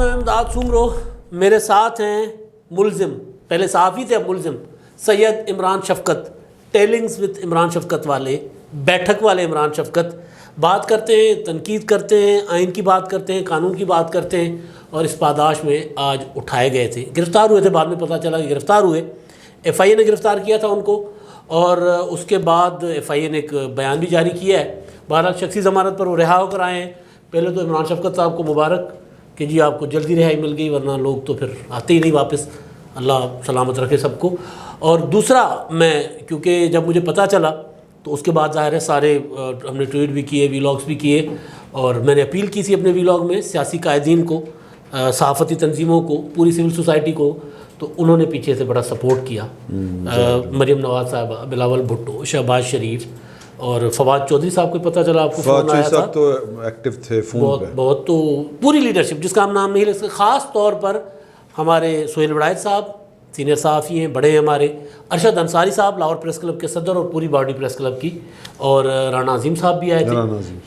میں امداد سومرو. میرے ساتھ ہیں ملزم, پہلے صحافی تھے اب ملزم, سید عمران شفقت. ٹیلنگز وتھ عمران شفقت والے, بیٹھک والے عمران شفقت. بات کرتے ہیں, تنقید کرتے ہیں, آئین کی بات کرتے ہیں, قانون کی بات کرتے ہیں, اور اس پاداش میں آج اٹھائے گئے تھے. گرفتار ہوئے تھے, بعد میں پتہ چلا کہ گرفتار ہوئے. ایف آئی اے نے گرفتار کیا تھا ان کو, اور اس کے بعد ایف آئی اے نے ایک بیان بھی جاری کیا ہے. بہرحال شخصی ضمانت پر وہ رہا ہو کر آئے ہیں. پہلے تو عمران شفقت صاحب کو مبارک کہ جی آپ کو جلدی رہائی مل گئی, ورنہ لوگ تو پھر آتے ہی نہیں واپس. اللہ سلامت رکھے سب کو. اور دوسرا, میں کیونکہ جب مجھے پتہ چلا تو اس کے بعد ظاہر ہے سارے ہم نے ٹویٹ بھی کیے, ویلاگس بھی کیے, اور میں نے اپیل کی تھی اپنے ویلاگ میں سیاسی قائدین کو, صحافتی تنظیموں کو, پوری سول سوسائٹی کو, تو انہوں نے پیچھے سے بڑا سپورٹ کیا. مریم نواز صاحبہ, بلاول بھٹو, شہباز شریف اور فواد چودھری صاحب کو پتہ چلا, آپ کو فون آیا تھا, تو ایکٹیو تھے فون پہ بہت. تو پوری لیڈرشپ جس کا ہم نام نہیں لے سکتے, خاص طور پر ہمارے سہیل وڑائچ صاحب سینئر صحافی ہیں, بڑے ہیں ہمارے, ارشد انصاری صاحب لاہور پریس کلب کے صدر اور پوری باڈی پریس کلب کی, اور رانا عظیم صاحب بھی آئے تھے.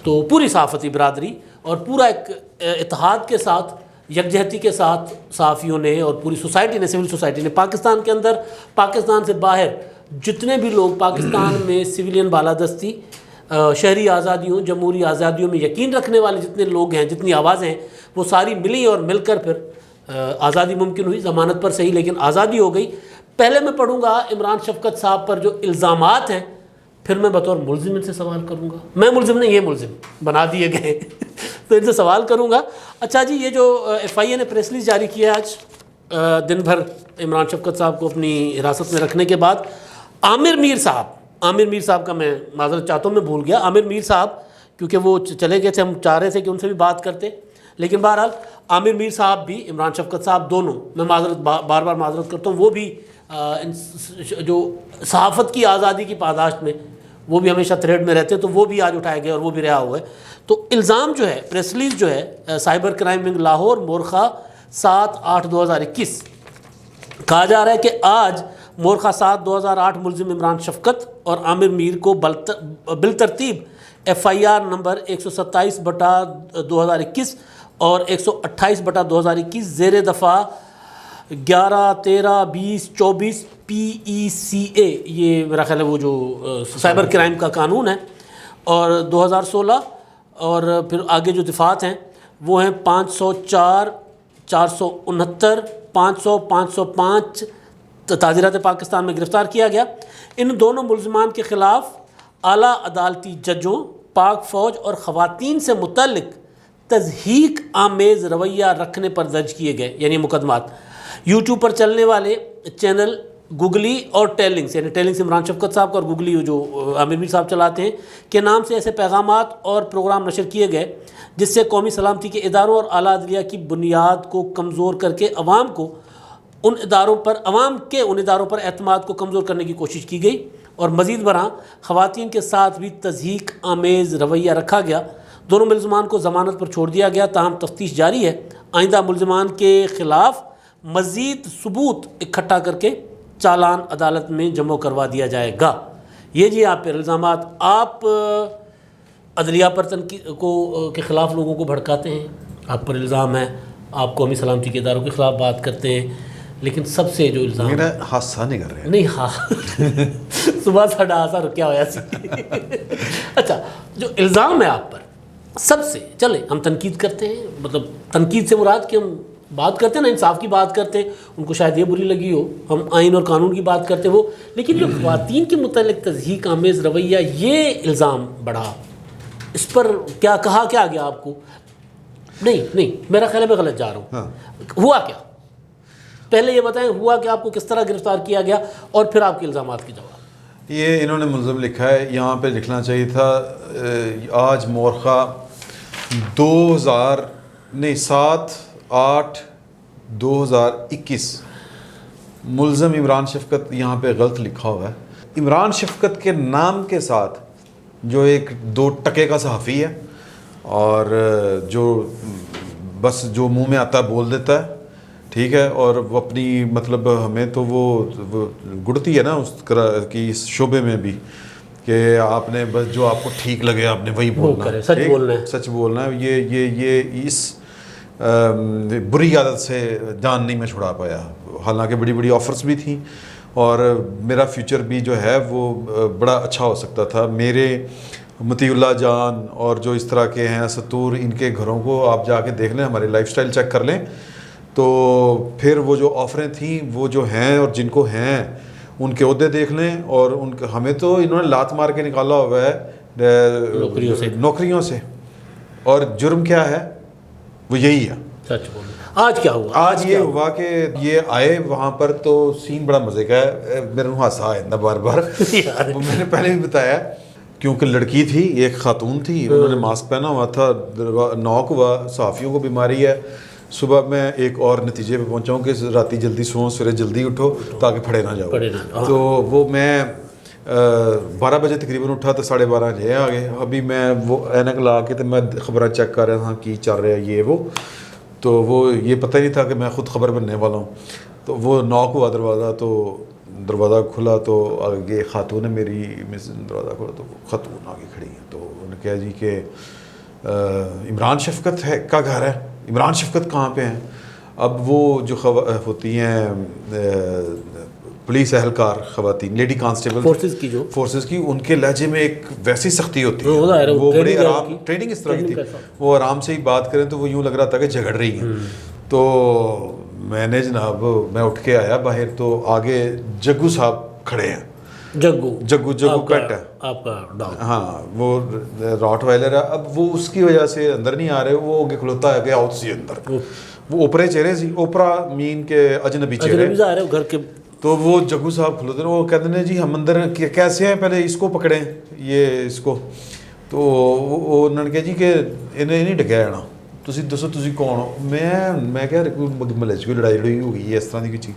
تو پوری صحافتی برادری اور پورا ایک اتحاد کے ساتھ, یکجہتی کے ساتھ صحافیوں نے اور پوری سوسائٹی نے, سول سوسائٹی نے, پاکستان کے اندر, پاکستان سے باہر جتنے بھی لوگ پاکستان میں سویلین بالادستی, شہری آزادیوں, جمہوری آزادیوں میں یقین رکھنے والے جتنے لوگ ہیں, جتنی آوازیں ہیں, وہ ساری ملی اور مل کر پھر آزادی ممکن ہوئی. ضمانت پر صحیح لیکن آزادی ہو گئی. پہلے میں پڑھوں گا عمران شفقت صاحب پر جو الزامات ہیں, پھر میں بطور ملزم ان سے سوال کروں گا. میں ملزم نہیں, یہ ملزم بنا دیے گئے تو ان سے سوال کروں گا. اچھا جی, یہ جو ایف آئی اے نے پریس ریلیز جاری کیا آج دن بھر عمران شفقت صاحب کو اپنی حراست میں رکھنے کے بعد, عامر میر صاحب کا میں معذرت چاہتا ہوں, میں بھول گیا. عامر میر صاحب کیونکہ وہ چلے گئے تھے, ہم چاہ رہے تھے کہ ان سے بھی بات کرتے, لیکن بہرحال عامر میر صاحب بھی, عمران شفقت صاحب دونوں, میں بار بار معذرت کرتا ہوں, وہ بھی جو صحافت کی آزادی کی پاداش میں وہ بھی ہمیشہ تھریڈ میں رہتے, تو وہ بھی آج اٹھائے گئے اور وہ بھی رہا ہوا ہے. تو الزام جو ہے, پریس ریلیز جو ہے سائبر کرائم ونگ لاہور مورخہ 7/8/2021, کہا جا رہا ہے کہ آج مورخہ 7/2008 ملزم عمران شفقت اور عامر میر کو بالترتیب ایف آئی آر نمبر 127/2021 اور 128/2021 زیر دفعہ 11, 13, 20, 24 PECA, یہ میرا خیال ہے وہ جو سائبر کرائم کا قانون ہے, اور 2016, اور پھر آگے جو دفعات ہیں وہ ہیں 504, 469, 500, 505 تعزیرات پاکستان میں گرفتار کیا گیا. ان دونوں ملزمان کے خلاف اعلیٰ عدالتی ججوں, پاک فوج اور خواتین سے متعلق تضحیک آمیز رویہ رکھنے پر درج کیے گئے, یعنی مقدمات. یوٹیوب پر چلنے والے چینل گوگلی اور ٹیلنگز, یعنی ٹیلنگز عمران شفقت صاحب کا اور گوگلی جو عامر میر صاحب چلاتے ہیں, کے نام سے ایسے پیغامات اور پروگرام نشر کیے گئے جس سے قومی سلامتی کے اداروں اور اعلیٰ عدلیہ کی بنیاد کو کمزور کر کے عوام کے ان اداروں پر اعتماد کو کمزور کرنے کی کوشش کی گئی, اور مزید برآں خواتین کے ساتھ بھی تضحیک آمیز رویہ رکھا گیا. دونوں ملزمان کو ضمانت پر چھوڑ دیا گیا, تاہم تفتیش جاری ہے. آئندہ ملزمان کے خلاف مزید ثبوت اکٹھا کر کے چالان عدالت میں جمع کروا دیا جائے گا. یہ جی آپ پر الزامات. آپ عدلیہ پر تنقید کے خلاف لوگوں کو بھڑکاتے ہیں, آپ پر الزام ہے, آپ قومی سلامتی کے اداروں کے خلاف بات کرتے ہیں, لیکن سب سے جو الزام میرا حادثہ نہیں کر رہے نہیں, ہاں صبح ساڑھا حادثہ رکیا ہوا سی. اچھا, جو الزام ہے آپ پر سب سے, چلیں ہم تنقید کرتے ہیں, مطلب تنقید سے مراد کہ ہم بات کرتے ہیں نا, انصاف کی بات کرتے ہیں, ان کو شاید یہ بری لگی ہو, ہم آئین اور قانون کی بات کرتے وہ, لیکن جو خواتین کے متعلق تضحیک آمیز رویہ, یہ الزام بڑھا, اس پر کیا کہا کیا گیا آپ کو؟ نہیں میرا خیال ہے میں غلط جا رہا ہوں. ہوا کیا, پہلے یہ بتائیں ہوا کہ آپ کو کس طرح گرفتار کیا گیا, اور پھر آپ کے الزامات کی جواب. یہ انہوں نے ملزم لکھا ہے, یہاں پہ لکھنا چاہیے تھا آج مورخہ 7/8/2021 ملزم عمران شفقت, یہاں پہ غلط لکھا ہوا ہے. عمران شفقت کے نام کے ساتھ جو ایک 2 ٹکے کا صحافی ہے, اور جو بس جو منہ میں آتا ہے بول دیتا ہے, ٹھیک ہے, اور وہ اپنی مطلب ہمیں تو وہ گڑتی ہے نا اس کی اس شعبے میں بھی کہ آپ نے بس جو آپ کو ٹھیک لگے آپ نے وہی بولنا ہے, سچ بولنا ہے. سچ بولنا ہے. یہ اس بری عادت سے جان نہیں میں چھڑا پایا، حالانکہ بڑی بڑی آفرز بھی تھیں اور میرا فیوچر بھی جو ہے وہ بڑا اچھا ہو سکتا تھا۔ میرے مطیع اللہ جان اور جو اس طرح کے ہیں ستور، ان کے گھروں کو آپ جا کے دیکھ لیں، ہماری لائف سٹائل چیک کر لیں، تو پھر وہ جو آفریں تھیں وہ جو ہیں اور جن کو ہیں ان کے عہدے دیکھ لیں، اور ان کا ہمیں تو انہوں نے لات مار کے نکالا ہوا ہے نوکریوں سے، اور جرم کیا ہے؟ وہ یہی ہے۔ سچ بول آج کیا ہوا؟ آج یہ ہوا کہ یہ آئے وہاں پر تو سین بڑا مزے کا ہے، میرے ہنسا آئندہ بار بار وہ میں نے پہلے بھی بتایا، کیونکہ لڑکی تھی، ایک خاتون تھی، انہوں نے ماسک پہنا ہوا تھا، نوک ہوا، صحافیوں کو بیماری ہے۔ صبح میں ایک اور نتیجے پہ پہنچا ہوں کہ راتی جلدی سو، سویرے جلدی اٹھو تاکہ پھڑے نہ جاؤ۔ تو وہ میں 12 بجے تقریباً اٹھا تو 12:30 بجے آ گئے۔ ابھی میں وہ اینک لا کے تو میں خبریں چیک کر رہا تھا کی چل رہا ہے یہ وہ، تو وہ یہ پتہ نہیں تھا کہ میں خود خبر بننے والا ہوں۔ تو وہ نوک ہوا دروازہ، تو دروازہ کھلا تو آگے خاتون ہے میری، دروازہ کھولا تو خاتون آگے کھڑی ہے، تو انہوں نے کہا جی کہ عمران شفقت ہے کا گھر ہے، عمران شفقت کہاں پہ ہیں؟ اب وہ جو ہوتی ہیں پولیس اہلکار خواتین، لیڈی کانسٹیبل فورسز کی، ان کے لہجے میں ایک ویسی سختی ہوتی ہے، وہ بڑے آرام، ٹریننگ اس طرح کی تھی، وہ آرام سے ہی بات کریں تو وہ یوں لگ رہا تھا کہ جھگڑ رہی ہیں۔ تو میں نے جناب میں اٹھ کے آیا باہر، تو آگے جگو صاحب کھڑے ہیں، جگو پیٹ ہے آپ کا ڈاگ، ہاں وہ راٹ وائلر ہے۔ اب وہ اس کی وجہ سے اندر نہیں آ رہے، وہ آگے کھلوتا ہے کہ آؤ سی اندر، وہ اوپرے چہرے سی، اوپرا مین کے اجنبی چہرے گھر کے، تو وہ جگو صاحب کھلوتے ہیں، وہ کہتے ہیں جی ہم اندر کیسے ہیں، پہلے اس کو پکڑیں، یہ اس کو، تو انہوں نے کہا جی کہ انہیں نہیں ڈکیا جانا، تسی دسو تسی کون ہو؟ میں کہہ ملے کوئی لڑائی ہو گئی ہے اس طرح کی کوئی چیز،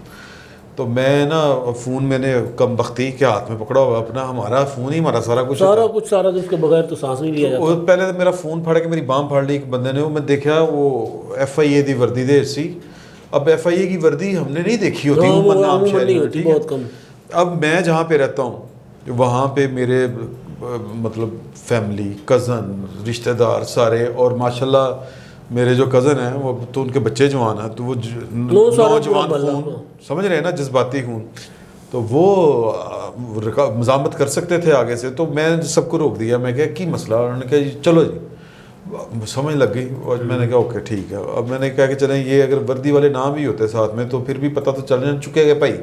تو میں نا فون میں نے کم بختی کے ہاتھ میں پکڑا ہوا اپنا، ہمارا فون ہی ہمارا سارا کچھ اس کے بغیر تو سانس نہیں لیا جاتا۔ پہلے تو میرا فون پھڑ کے میری بام پھاڑ لی ایک بندے نے، وہ میں دیکھا وہ FIA دی وردی دے سی، اب FIA کی وردی ہم نے نہیں دیکھی ہوتی عموماً عام شہری ہوتی بہت کم۔ اب میں جہاں پہ رہتا ہوں وہاں پہ میرے مطلب فیملی، کزن، رشتہ دار سارے، اور ماشاءاللہ میرے جو کزن ہیں وہ تو ان کے بچے جوان ہیں، تو وہ نوجوان خون، سمجھ رہے ہیں نا، جذباتی خون، تو وہ مزاحمت کر سکتے تھے آگے سے، تو میں سب کو روک دیا، میں کہا کی مسئلہ؟ انہوں نے کہا جی چلو جی، سمجھ لگ گئی، اور میں نے کہا اوکے ٹھیک ہے۔ اب میں نے کہا کہ چلیں یہ اگر وردی والے نام بھی ہوتے ساتھ میں تو پھر بھی پتہ تو چلنے چکے گا بھائی،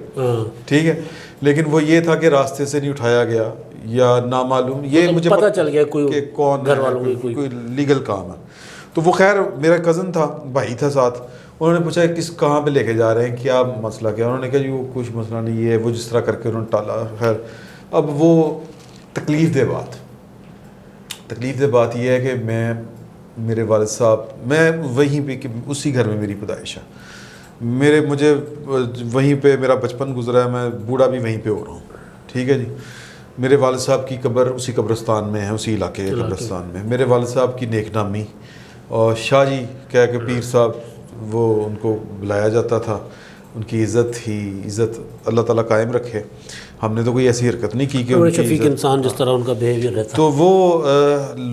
ٹھیک ہے، لیکن وہ یہ تھا کہ راستے سے نہیں اٹھایا گیا یا نامعلوم، یہ مجھے پتہ چل گیا کہ کون گھر والوں کی کوئی لیگل کام ہے۔ تو وہ خیر میرا کزن تھا، بھائی تھا ساتھ، انہوں نے پوچھا کہاں پہ لے کے جا رہے ہیں، کیا مسئلہ کیا؟ انہوں نے کہا جی وہ کچھ مسئلہ نہیں، یہ وہ جس طرح کر کے انہوں نے ٹالا۔ خیر اب وہ تکلیف دہ بات یہ ہے کہ میرے والد صاحب، میں وہیں پہ کہ اسی گھر میں میری پیدائش ہے، مجھے وہیں پہ میرا بچپن گزرا ہے، میں بوڑھا بھی وہیں پہ ہو رہا ہوں، ٹھیک ہے جی۔ میرے والد صاحب کی قبر اسی قبرستان میں ہے، اسی علاقے کے قبرستان میں۔ میرے والد صاحب کی نیک نامی اور شاہ جی کہہ کے پیر صاحب وہ ان کو بلایا جاتا تھا، ان کی عزت اللہ تعالیٰ قائم رکھے۔ ہم نے تو کوئی ایسی حرکت نہیں کی کہ شفیق انسان جس طرح ان کا بیہیویئر رہتا، تو وہ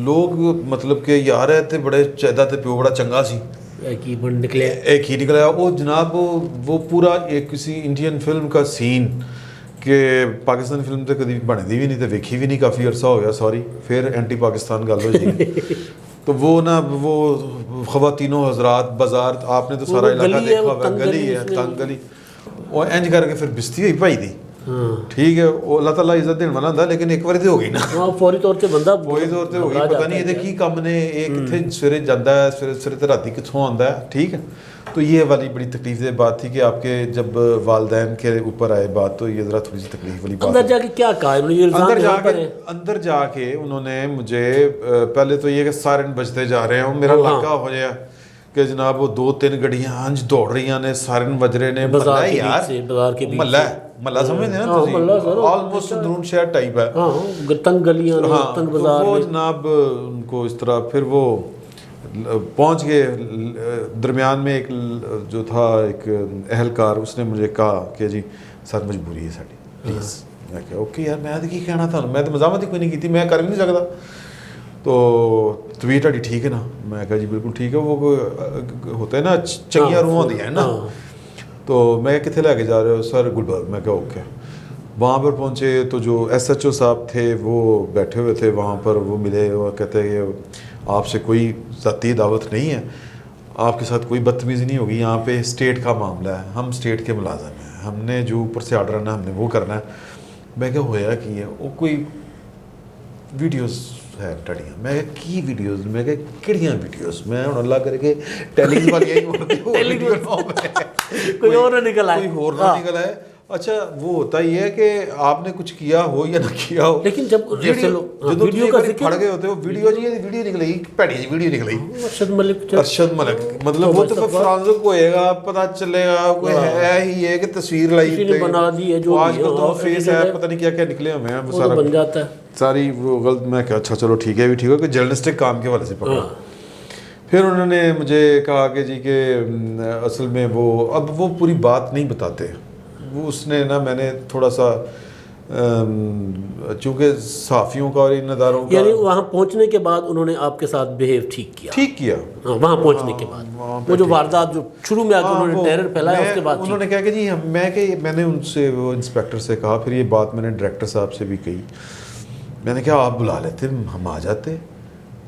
لوگ مطلب کہ یار ہے بڑے چہدا تے پیو بڑا چنگا سی، ایک ہی نکلا۔ وہ جناب وہ پورا ایک کسی انڈین فلم کا سین کہ پاکستانی فلم تو کبھی بنتی بھی نہیں، تو ویکھی بھی نہیں، کافی عرصہ ہو گیا، سوری، پھر اینٹی پاکستان گل ہو جائے تو وہ نا وہ خواتینوں حضرات بازار، آپ نے تو سارا علاقہ دیکھا ہوا، گلی ہے تنگ گلی، اور انج کر کے پھر بستی ہوئی بھائی دی، ٹھیک ہے، وہ اللہ تعالیٰ عزت دین والا ہوندا، لیکن ایک بار تو ہو گئی نا، فوری طور تے بندہ فوری طور تے ہو گئی، پتہ نہیں یہ کی کم نے، ایک کتنے سویرے جاتا ہے، سویرے تے راتی کتھوں آندا ہے، ٹھیک ہے۔ تو یہ والی بڑی تکلیف دہ بات تھی کہ آپ کے جب والدین کے اوپر آئے بات، تو یہ ذرا تھوڑی سی تکلیف والی بات۔ اندر جا کے کیا کہا اندر جا کے انہوں نے مجھے پہلے تو یہ کہ سائرن بجتے جا رہے ہیں، میرا علاقہ ہو جائے کہ جناب وہ 2-3 گڈیاں ہنج دوڑ رہی ہیں، سائرن بج رہے نے، بازار کے محلہ سمجھتے ہیں نا تسی، آلموسٹ درون شہر ٹائپ ہے، تنگ گلیاں، تنگ بازار، وہ جناب ان کو اس طرح پھر وہ پہنچ گئے۔ درمیان میں ایک جو تھا ایک اہلکار، اس نے مجھے کہا کہ جی سر مجبوری ہے ساری، پلیز۔ میں کہا اوکے یار، میں تو کی کہنا تھا، میں تو مزاحمت ہی کوئی نہیں کی تھی، میں کر بھی نہیں سکتا۔ تو طبیعت تہاڈی ٹھیک ہے نا؟ میں کہا جی بالکل ٹھیک ہے. وہ ہوتا ہے نا چنگیاں روحاں ہوندیاں ہیں نا. تو میں کتنے لے کے جا رہے ہو؟ سر گلبرگ. میں کہا اوکے. وہاں پر پہنچے تو جو ایس ایچ او صاحب تھے وہ بیٹھے ہوئے تھے وہاں پر. وہ ملے, وہ کہتے ہیں کہ آپ سے کوئی ذاتی دعوت نہیں ہے, آپ کے ساتھ کوئی بدتمیزی نہیں ہوگی, یہاں پہ اسٹیٹ کا معاملہ ہے, ہم اسٹیٹ کے ملازم ہیں, ہم نے جو اوپر سے آرڈر آنا ہم نے وہ کرنا ہے. میں کہا ہویا کی ہے؟ وہ کوئی ویڈیوز ہے ٹڑیاں. میں کی ویڈیوز؟ میں کہ کہڑیاں ویڈیوز؟ میں ہوں اللہ کرے کہ ٹیلی والی کوئی اور نہ نکل آئے, کوئی اور نہ نکل آئے. اچھا وہ ہوتا ہی ہے کہ آپ نے کچھ کیا ہو یا نہ کیا ہو, لیکن جب ویڈیو کا ذکر پڑ گئے ہوتے ہو, ویڈیو جی ویڈیو نکلے گی, پیڑی جی ویڈیو نکلے گی ارشد ملک, مطلب وہ تو فرانزک ہوئے گا, پتہ چلے گا کوئی ہے ہی ہے کہ تصویر لائی بنا دی ہے, جو آج کل تو فیس ہے پتہ نہیں کیا کیا نکلے ہوئے ہیں, وہ سارا بن جاتا ہے ساری وہ غلط. میں کہا اچھا چلو ٹھیک ہے, بھی ٹھیک ہے کہ جرنلسٹک کام کے حوالے سے پکڑا. پھر انہوں نے مجھے کہا کہ جی کہ اصل میں وہ اب وہ پوری بات نہیں بتاتے. وہ اس نے نا میں نے تھوڑا سا چونکہ صحافیوں کا اور ان اداروں کا, یعنی وہاں پہنچنے کے بعد انہوں نے آپ کے ساتھ بیہیو ٹھیک کیا وہاں پہنچنے کے بعد. وہ جو واردات جو شروع میں آ کے انہوں نے ٹیرر پھیلایا اس کے بعد انہوں نے کہا کہ جی میں نے ان سے وہ انسپیکٹر سے کہا, پھر یہ بات میں نے ڈائریکٹر صاحب سے بھی کہی. میں نے کہا آپ بلا لیتے ہم آ جاتے.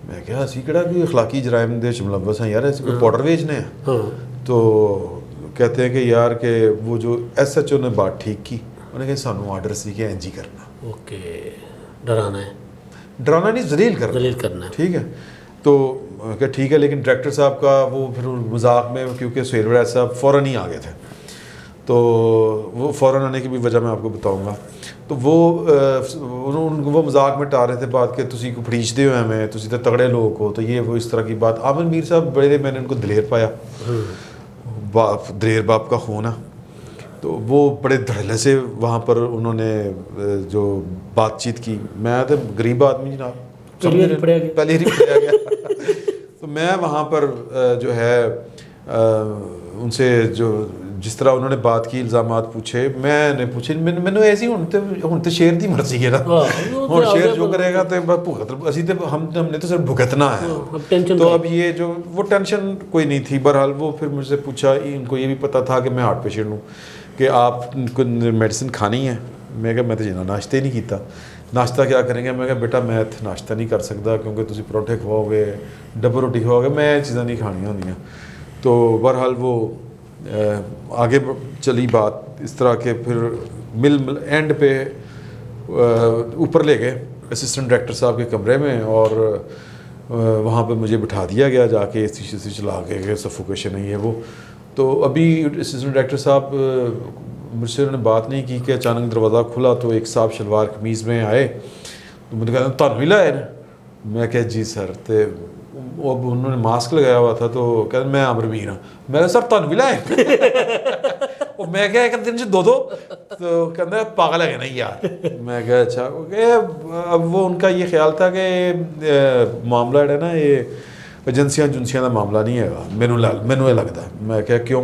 میں کہا اسی کہڑا کوئی اخلاقی جرائم دے ملوث ہیں یار, ایسے کوئی پاؤڈر بیچنے ہیں. تو کہتے ہیں کہ یار کہ وہ جو ایس ایچ او نے بات ٹھیک کی, انہوں نے کہا سانوں آرڈر سی کہ این جی کرنا. اوکے, ڈرانا ہے, ڈرانا نہیں ذلیل کرنا ہے. ٹھیک ہے تو کہ ٹھیک ہے, لیکن ڈائریکٹر صاحب کا وہ پھر مذاق میں, کیونکہ سہیل وڑائچ صاحب فوراً ہی آ گئے تھے, تو وہ فوراً آنے کی بھی وجہ میں آپ کو بتاؤں گا. تو وہ مذاق میں ٹار رہے تھے بات کہ تسی کو پھڑیچ دے ہوئے ہمیں, تسی تو تگڑے لوگ ہو, تو یہ وہ اس طرح کی بات. عامر میر صاحب بڑے, میں نے ان کو دلیر پایا, دلیر باپ کا خون ہے, تو وہ بڑے دھڑلے سے وہاں پر انہوں نے جو بات چیت کی. میں تو غریب آدمی جناب, پہلے ہی پڑیا گیا. تو میں وہاں پر جو ہے ان سے جو جس طرح انہوں نے بات کی, الزامات پوچھے, میں نے پوچھے, مینوں ایسی ہوں تو شیر دی مرضی ہے نا, ہوں شیر جو کرے گا تو بھگت, اسی تو ہم نے تو صرف بھگتنا ہے. تو اب یہ جو وہ ٹینشن کوئی نہیں تھی. بہرحال وہ پھر مجھ سے پوچھا, ان کو یہ بھی پتہ تھا کہ میں ہارٹ پیشنٹ ہوں, کہ آپ کو میڈیسن کھانی ہے. میں کہا میں تو جنا ناشتہ ہی نہیں کیتا. ناشتہ کیا کریں گے؟ میں کہا بیٹا میں ناشتہ نہیں کر سکتا, کیونکہ تسی پروٹھے کھواؤ گے, ڈبل روٹی کھواؤ گے, میں چیزاں نہیں کھانیاں ہوندیاں. تو بہرحال وہ آگے چلی بات اس طرح کے. پھر مل اینڈ پہ اوپر لے گئے اسسٹنٹ ڈائریکٹر صاحب کے کمرے میں, اور وہاں پہ مجھے بٹھا دیا گیا جا کے, اے سی چلا کے, سفوکیشن نہیں ہے وہ. تو ابھی اسسٹنٹ ڈائریکٹر صاحب مجھ سے انہوں نے بات نہیں کی کہ اچانک دروازہ کھلا تو ایک صاحب شلوار قمیض میں آئے. تو مجھے کہا تھانوں ہی لایا نا؟ میں کہا جی سر. تو اب انہوں نے ماسک لگایا ہوا تھا, تو کہتے میں عامر میر ہوں. میں کہا سر تھانوں بھی لائے؟ میں کہا ایک دن سے دو. تو کہتے پاگل ہے نہیں یار. میں کہا اچھا. اب وہ ان کا یہ خیال تھا کہ معاملہ ہے نا, یہ ایجنسیاں کا معاملہ نہیں ہے, مینوں یہ لگتا ہے. میں کہا کیوں؟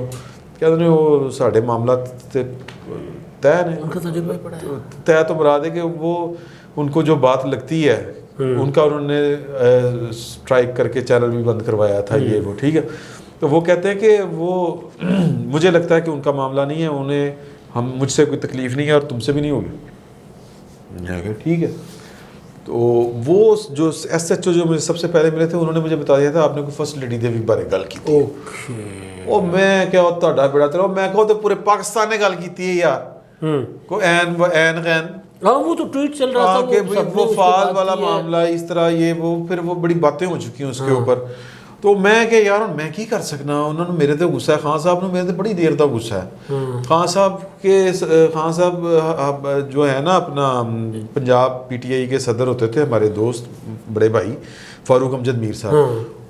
کہتے ہیں وہ سارے معاملات طے نے, طے تو مراد ہے کہ وہ ان کو جو بات لگتی ہے ان کا انہوں نے اسٹرائک کر کے چینل بھی بند کروایا تھا, یہ وہ ٹھیک ہے. تو وہ کہتے ہیں کہ وہ مجھے لگتا ہے کہ ان کا معاملہ نہیں ہے, انہیں مجھ سے کوئی تکلیف نہیں ہے اور تم سے بھی نہیں ہوگی. میں کہا ٹھیک ہے. تو وہ جو ایس ایچ او جو مجھے سب سے پہلے ملے تھے, انہوں نے مجھے بتا دیا تھا آپ نے کوئی فرسٹ لیڈی دے بھی بارے گل کی تھی. او میں کیا تہاڈا بیڑا تیرا, میں کہو تو پورے پاکستان نے گل کی ہے یار, کوئی این غین. ہاں وہ تو ٹویٹ چل رہا تھا کہ وہ فعال والا معاملہ اس طرح, یہ وہ پھر وہ بڑی باتیں ہو چکی ہیں اس کے اوپر. تو میں کہ یار میں کی کر سکنا, انہوں نے میرے تے غصہ ہے, خان صاحب نے میرے تے بڑی دیر تک غصہ ہے. خان صاحب جو ہے نا اپنا پنجاب پی ٹی آئی کے صدر ہوتے تھے, ہمارے دوست بڑے بھائی فاروق امجد میر صاحب,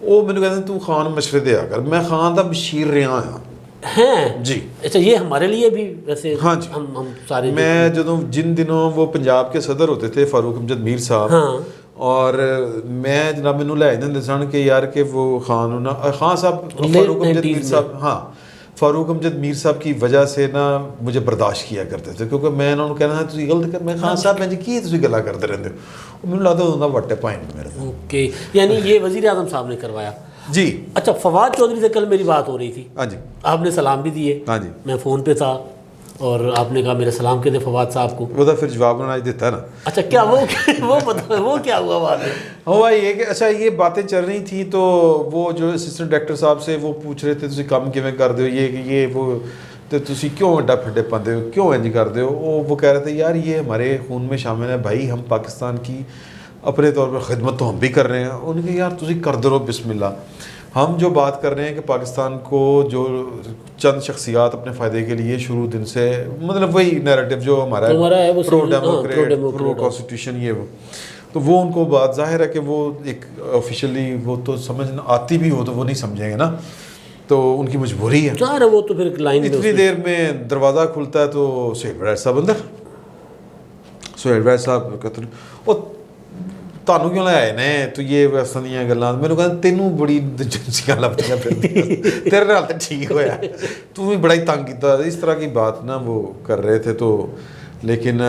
وہ مجھے کہتے ہیں تو خان مشورے دیا کر. میں خان دا بشیر رہا ہیں جی. اچھا یہ ہمارے لیے بھی ویسے, ہاں جی, ہم سارے میں جن دنوں وہ پنجاب کے صدر ہوتے تھے فاروق امجد میر صاحب, اور میں جناب مینوں لے جاندے سن کہ یار کہ وہ خان صاحب فاروق امجد میر صاحب, ہاں فاروق امجد میر صاحب کی وجہ سے نا مجھے برداشت کیا کرتے تھے, کیونکہ میں انہوں نے کہنا تھی غلط کر. میں خان صاحب میں جی کی تسی گلا کرتے رہتے ہو, مجھے لگتا ہے وٹے پوائنٹ میرے اوکے، یعنی یہ وزیر اعظم صاحب نے کروایا. جی. اچھا، فواد چودھری سے کل میری بات ہو رہی تھی. ہاں جی. آپ نے سلام بھی دیے. ہاں جی. میں فون پہ تھا اور آپ نے کہا میرے سلام کے دے فواد صاحب کو. وہ تو پھر جواب انہوں نے دیتا ہے نا. اچھا، کیا وہ کیا ہوا بات ہے؟ ہوا یہ کہ اچھا یہ باتیں چل رہی تھیں تو وہ جو اسسٹنٹ ڈائریکٹر صاحب سے وہ پوچھ رہے تھے تسی کام کیویں کر دے ہو یہ وہ تو تسی کیوں اڈا پھڈے پاندے ہو, کیوں انج کر دے ہو. وہ کہہ رہے تھے یار یہ ہمارے خون میں شامل ہے بھائی, ہم پاکستان کی اپنے طور پر خدمت تو ہم بھی کر رہے ہیں. انہوں نے کہا یار تسی کر دو بسم اللہ. ہم جو بات کر رہے ہیں کہ پاکستان کو جو چند شخصیات اپنے فائدے کے لیے شروع دن سے مطلب وہی نیریٹو جو ہمارا ہے پرو ڈیموکریٹ پرو کانسٹیٹیوشن یہ تو وہ ان کو بات ظاہر ہے کہ وہ ایک آفیشلی وہ تو سمجھ آتی بھی ہو تو وہ نہیں سمجھیں گے نا, تو ان کی مجبوری ہے. وہ تو پھر لائن اتنی دیر میں دروازہ کھلتا ہے تو سہیل وڑائچ صاحب اندر. سہیل وڑائچ صاحب کہتے ہیں وہ تانوں کیوں لے آئے نے تو یہ ویسا نہیں گلاں. میں نے کہا تینوں بڑی ایجنسیاں لبدیاں پھر تیرے نال تے ٹھیک ہویا, تو بھی بڑا ہی تنگ کیتا. اس طرح کی بات نا وہ کر رہے تھے. تو لیکن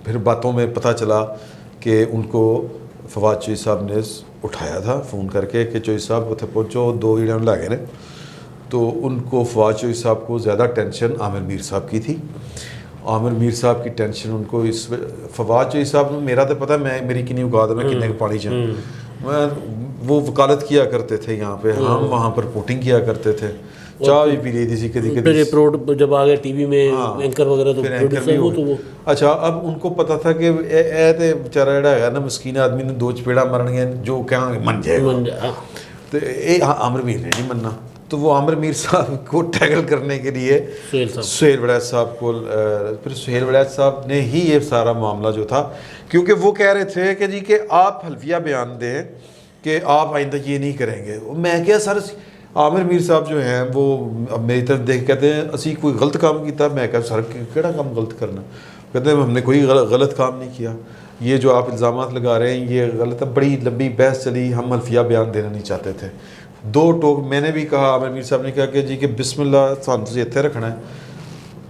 پھر باتوں میں پتہ چلا کہ ان کو فواد چوہی صاحب نے اٹھایا تھا فون کر کے کہ چوہی صاحب اتنے پہنچو 2 ایڑیاں لے گئے نے. تو ان کو فواد چوہی صاحب کو زیادہ ٹینشن عامر میر صاحب کی تھی. عامر میر صاحب کی ٹینشن ان کو اس فواد چوہی صاحب میرا تو پتہ میں میری کنی اوقات ہے میں کتنے پانی چاہوں. میں وہ وکالت کیا کرتے تھے یہاں پہ, ہم وہاں پر رپورٹنگ کیا کرتے تھے, چاہ بھی پی لیتی تھی کدی کدی. جب آ گئے ٹی وی میں اینکر وغیرہ تو اچھا اب ان کو پتہ تھا کہ اے تے بیچارہ جڑا ہے نا مسکین آدمی نے 2 چپیڑا مرن گے جو کہاں من جائے گا, تو اے عامر میر نے نہیں مننا. تو وہ عامر میر صاحب کو ٹیکل کرنے کے لیے سہیل وڑائچ صاحب کو پھر سہیل وڑائچ صاحب نے ہی یہ سارا معاملہ جو تھا, کیونکہ وہ کہہ رہے تھے کہ جی کہ آپ حلفیہ بیان دیں کہ آپ آئندہ یہ نہیں کریں گے. میں کیا سر عامر میر صاحب جو ہیں وہ میری طرف دیکھ کہتے ہیں اسی کوئی غلط کام کیتا. میں کہا سر کیڑا کام غلط کرنا. کہتے ہیں ہم نے کوئی غلط کام نہیں کیا, یہ جو آپ الزامات لگا رہے ہیں یہ غلط ہے. بڑی لمبی بحث چلی, ہم حلفیہ بیان دینا نہیں چاہتے تھے. 2 ٹوک میں نے بھی کہا, عامر میر صاحب نے کہا کہ جی کہ بسم اللہ سانو تسی اتنے رکھنا ہے,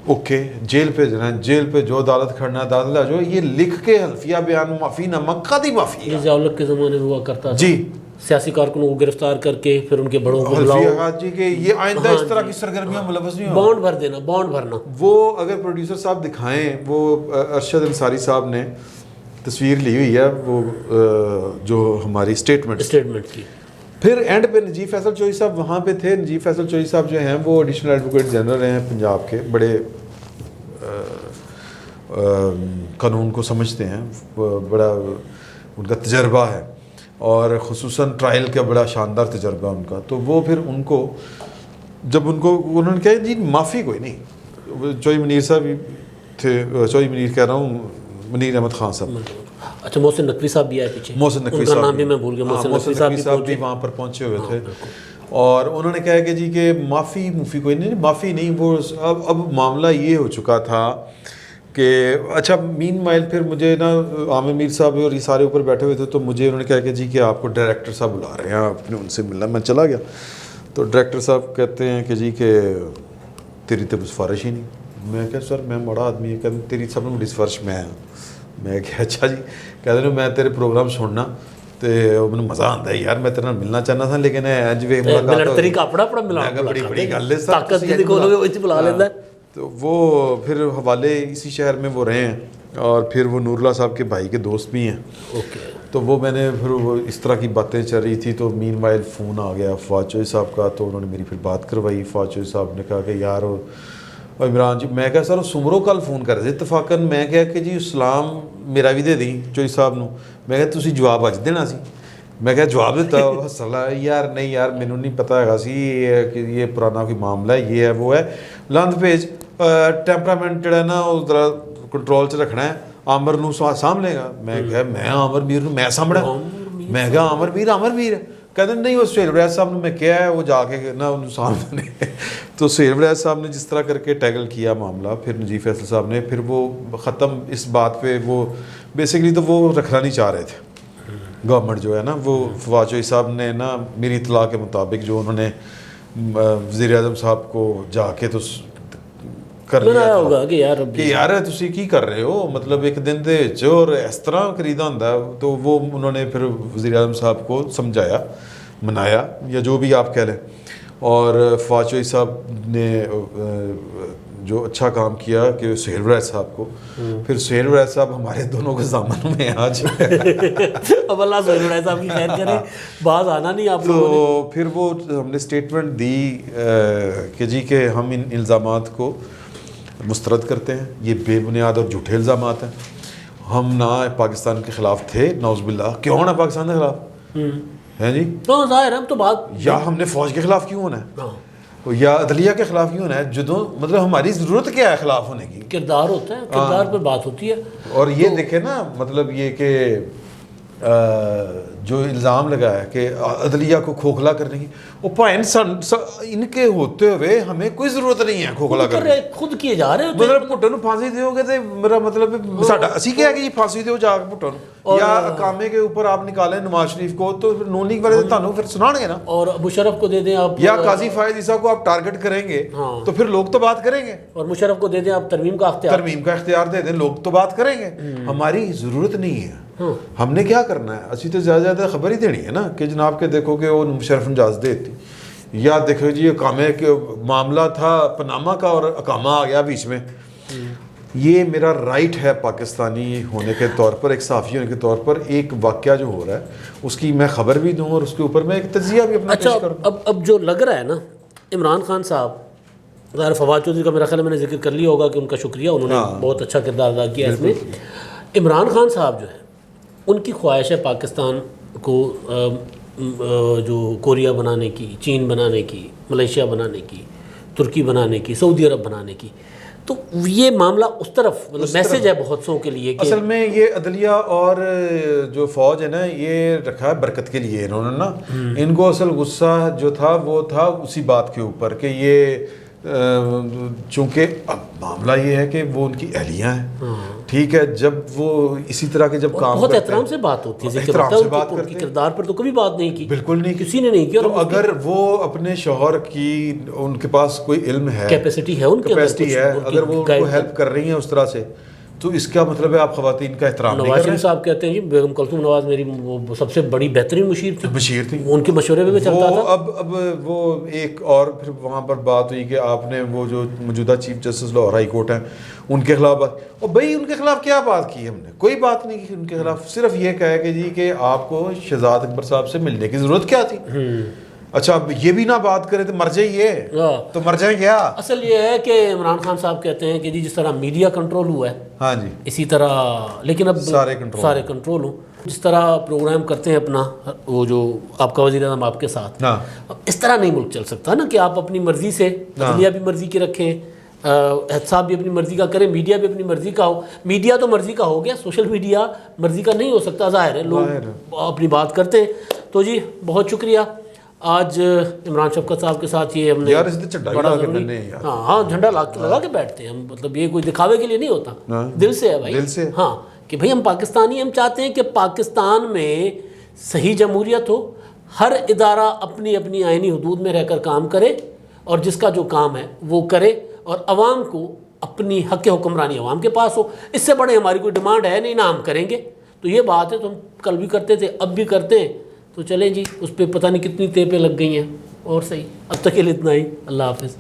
اوکے جیل پہ جانا ہے, جیل پہ جو عدالت کھڑنا ہے عدالت لے جاؤ. یہ لکھ کے حلفیہ بیان معافی نامہ قدی معافی ہے. ضیاءالحق کے زمانے میں ہوا کرتا تھا جی, سیاسی کارکنوں کو گرفتار کر کے پھر ان کے بڑوں کو حلفیہ جی کہ یہ آئندہ اس طرح کی سرگرمیاں ملوث نہیں ہو. بانڈ بھر دینا, بانڈ بھرنا. وہ اگر پروڈیوسر صاحب دکھائیں, وہ ارشد انصاری صاحب نے تصویر لی ہوئی ہے وہ جو ہماری اسٹیٹمنٹ کی. پھر اینڈ پہ نجیب فیصل چوہی صاحب وہاں پہ تھے. نجیب فیصل چوہی صاحب جو ہیں وہ ایڈیشنل ایڈوکیٹ جنرل ہیں پنجاب کے, بڑے قانون کو سمجھتے ہیں, بڑا ان کا تجربہ ہے اور خصوصاً ٹرائل کا بڑا شاندار تجربہ ان کا. تو وہ پھر ان کو جب ان کو انہوں نے کہا جی معافی کوئی نہیں. چوہی منیر صاحب تھے, چوہی منیر کہہ رہا ہوں, منیر احمد خان صاحب. اچھا, محسن نقوی صاحب بھی آئے پیچھے, محسن نقوی صاحب نام بھی میں بھول گیا. محسن نقوی صاحب بھی وہاں پر پہنچے ہوئے تھے اور انہوں نے کہا کہ جی کہ معافی کوئی نہیں, معافی نہیں. وہ اب معاملہ یہ ہو چکا تھا کہ اچھا مین مائل پھر مجھے نا عامر میر صاحب اور یہ سارے اوپر بیٹھے ہوئے تھے تو مجھے انہوں نے کہا کہ جی کہ آپ کو ڈائریکٹر صاحب بلا رہے ہیں, آپ نے ان سے ملنا. میں چلا گیا تو ڈائریکٹر صاحب کہتے ہیں کہ جی کہ تیری تو سفارش ہی نہیں. میں کہا سر میں بڑا آدمی ہے, کہتے تیری سب نے بڑی سفارش میں ہے. میں کہا اچھا جی. کہتے ہیں میں تیرے پروگرام سننا تو مجھے مزہ آتا ہے یار, میں تیرے نال ملنا چاہنا تھا لیکن اج ویکھ بڑی گل ہے سر. تو وہ پھر حوالے اسی شہر میں وہ رہے ہیں اور پھر وہ نور اللہ صاحب کے بھائی کے دوست بھی ہیں. تو وہ میں نے پھر وہ اس طرح کی باتیں چل رہی تھی تو مین وائل فون آ گیا فواد چوہی صاحب کا. تو انہوں نے میری پھر بات کروائی. فواد چوہی صاحب نے کہا کہ یار عمران جی, میں کہا سر سمرو کل فون کر رہے اتفاقاً. میں کہا کہ جی سلام میرا بھی دے دیں چوہی صاحب نو. میں کہا تسی جواب اج دینا سی. میں کہا جواب دیتا ہسلا یار نہیں یار مینوں نہیں پتہ ہے سی کہ یہ پرانا کوئی معاملہ ہے, یہ ہے وہ ہے. لند بھیج ٹیمپرامنٹ جڑا ہے نا اس طرح کنٹرول چ رکھنا ہے. عامر نو سامھ لے گا. میں کہا میں عامر میر نو میں سامھنا. میں کہا عامر میر کہتے ہیں نہیں وہ سہیل وڑائچ صاحب نے میں کیا ہے وہ جا کے نا انہوں سامنے. تو سہیل وڑائچ صاحب نے جس طرح کر کے ٹیکل کیا معاملہ, پھر نجیب فیصل صاحب نے پھر وہ ختم اس بات پہ. وہ بیسکلی تو وہ رکھنا نہیں چاہ رہے تھے گورنمنٹ جو ہے نا. وہ فواد چوہی صاحب نے نا میری اطلاع کے مطابق جو انہوں نے وزیر اعظم صاحب کو جا کے تو کر لیا بنایا تھا ہوگا کہ یار اب کہ یار ਤੁਸੀਂ ਕੀ ਕਰ ਰਹੇ ਹੋ, مطلب ایک دن دے وچ اور اس طرح خریدا ہوندا ہے. تو وہ انہوں نے پھر وزیر اعظم صاحب کو سمجھایا, منایا, یا جو بھی آپ کہہ لیں. اور فواد چوہدری صاحب نے جو اچھا کام کیا کہ سہیل وڑائچ صاحب کو, پھر سہیل وڑائچ صاحب ہمارے دونوں کے دامن میں آج اب اللہ سہیل وڑائچ صاحب کی خیر کرے, باز آنا نہیں آپ لوگوں نے. تو پھر وہ ہم نے اسٹیٹمنٹ دی کہ جی کہ ہم ان الزامات کو مسترد کرتے ہیں, یہ بے بنیاد اور جھوٹے الزامات ہیں. ہم نہ پاکستان کے خلاف تھے, نعوذ باللہ, کیوں ہونا پاکستان کے خلاف ہے جی, تو ظاہر ہے ہم تو بات, یا ہم نے فوج کے خلاف کیوں ہونا ہے, یا عدلیہ کے خلاف کیوں ہونا ہے, جدوں مطلب ہماری ضرورت کیا ہے خلاف ہونے کی, کردار ہوتا ہے, کردار پر بات ہوتی ہے. اور یہ دیکھیں نا, مطلب یہ کہ جو الزام لگایا کہ عدلیہ کو کھوکھلا کرنے کی, وہ پائن ان کے ہوتے ہوئے ہمیں کوئی ضرورت نہیں ہے کھوکھلا کرنے کی. خود کیے جا رہے ہوتے مطلب بھٹو نو پھانسی دیو گے تو میرا مطلب ساڈا اسی کیا کہ جی پھانسی دیو جا کے بھٹو نو, یا اقامے کے اوپر آپ نکالیں نواز شریف کو, تو پھر نون لیگ والے تانوں پھر سنان گے نا, اور مشرف کو دے دیں آپ, یا قاضی فائز عیسیٰ کو آپ ٹارگٹ کریں گے تو پھر لوگ تو بات کریں گے, اور مشرف کو دے دیں آپ ترمیم کا اختیار, ترمیم کا اختیار دے دیں, لوگ تو بات کریں گے. ہماری ضرورت نہیں ہے, ہم نے کیا کرنا ہے, اسی تو زیادہ زیادہ خبر ہی دینی ہے نا کہ جناب کے دیکھو کہ وہ مشرف اجازت دیتی, یا دیکھو جی اقامے کے معاملہ تھا پناما کا اور اقامہ آ گیا بیچ میں. یہ میرا رائٹ ہے پاکستانی ہونے کے طور پر, ایک صحافی ہونے کے طور پر, ایک واقعہ جو ہو رہا ہے اس کی میں خبر بھی دوں اور اس کے اوپر میں ایک تجزیہ بھی اپنا پیش کروں. اب جو لگ رہا ہے نا, عمران خان صاحب, ظاہر فواد چودھری کا میرا خیال ہے میں نے ذکر کر لیا ہوگا کہ ان کا شکریہ, انہوں نے بہت اچھا کردار ادا کیا اس میں. عمران خان صاحب جو ہے, ان کی خواہش ہے پاکستان کو جو کوریا بنانے کی, چین بنانے کی, ملیشیا بنانے کی, ترکی بنانے کی, سعودی عرب بنانے کی. تو یہ معاملہ اس طرف میسج ہے بہت سو کے لیے کہ اصل میں یہ عدلیہ اور جو فوج ہے نا, یہ رکھا ہے برکت کے لیے انہوں نے نا. ان کو اصل غصہ جو تھا وہ تھا اسی بات کے اوپر کہ یہ چونکہ اب معاملہ یہ ہے کہ وہ ان کی اہلیہ ہیں, ٹھیک ہے, جب وہ اسی طرح کے جب کام بہت کرتے احترام سے بات ہوتی ہے, احترام سے بات کرتے ہیں, کردار پر تو کبھی بات نہیں کی, بالکل نہیں, کسی نے نہیں کی. تو اگر وہ اپنے شوہر کی, ان کے پاس کوئی علم ہے, کیپیسٹی ہے, ان کے کیپیسٹی ہے, اگر وہ ان کو ہیلپ کر رہی ہیں اس طرح سے, تو اس کا مطلب ہے آپ خواتین کا احترام نہیں کر رہے. نواز شریف صاحب کہتے ہیں جی بیگم کلثوم نواز میری سب سے بڑی بہترین مشیر تھی, ان کے مشورے میں چلتا تھا. اب وہ ایک اور پھر وہاں پر بات ہوئی کہ آپ نے وہ جو موجودہ chief justice Lahore high court ہیں ان کے خلاف بات, اور بھائی ان کے خلاف کیا بات کی ہم نے, کوئی بات نہیں کی ان کے خلاف, صرف یہ کہا کہ جی کہ آپ کو شہزاد اکبر صاحب سے ملنے کی ضرورت کیا تھی. اچھا اب یہ بھی نہ بات کرے تو مر جائیے, تو مر جائیں کیا. اصل یہ ہے کہ عمران خان صاحب کہتے ہیں کہ جی جس طرح میڈیا کنٹرول ہوا ہے, ہاں جی, اسی طرح, لیکن اب سارے کنٹرول ہوں, جس طرح پروگرام کرتے ہیں اپنا وہ جو آپ کا وزیر اعظم آپ کے ساتھ, اب اس طرح نہیں ملک چل سکتا نا کہ آپ اپنی مرضی سے, عدلیہ بھی مرضی کی رکھیں, احتساب بھی اپنی مرضی کا کریں, میڈیا بھی اپنی مرضی کا ہو. میڈیا تو مرضی کا ہو گیا, سوشل میڈیا مرضی کا نہیں ہو سکتا, ظاہر ہے لوگ اپنی بات کرتے ہیں. تو جی بہت شکریہ. آج عمران شفقت صاحب کے ساتھ یہ ہم نے بڑا ضروری, ہاں جھنڈا لگا کے بیٹھتے ہیں ہم, مطلب یہ کوئی دکھاوے کے لیے نہیں ہوتا, دل سے ہے بھائی, ہاں کہ بھائی ہم پاکستانی, ہم چاہتے ہیں کہ پاکستان میں صحیح جمہوریت ہو, ہر ادارہ اپنی اپنی آئینی حدود میں رہ کر کام کرے, اور جس کا جو کام ہے وہ کرے, اور عوام کو اپنی حق حکمرانی عوام کے پاس ہو. اس سے بڑے ہماری کوئی ڈیمانڈ ہے نہیں, نہ ہم کریں گے. تو یہ بات ہے, تو ہم کل بھی کرتے تھے, اب بھی کرتے ہیں. تو چلیں جی, اس پہ پتہ نہیں کتنی تیپیں لگ گئی ہیں, اور صحیح, اب تک کے لیے اتنا ہی. اللہ حافظ.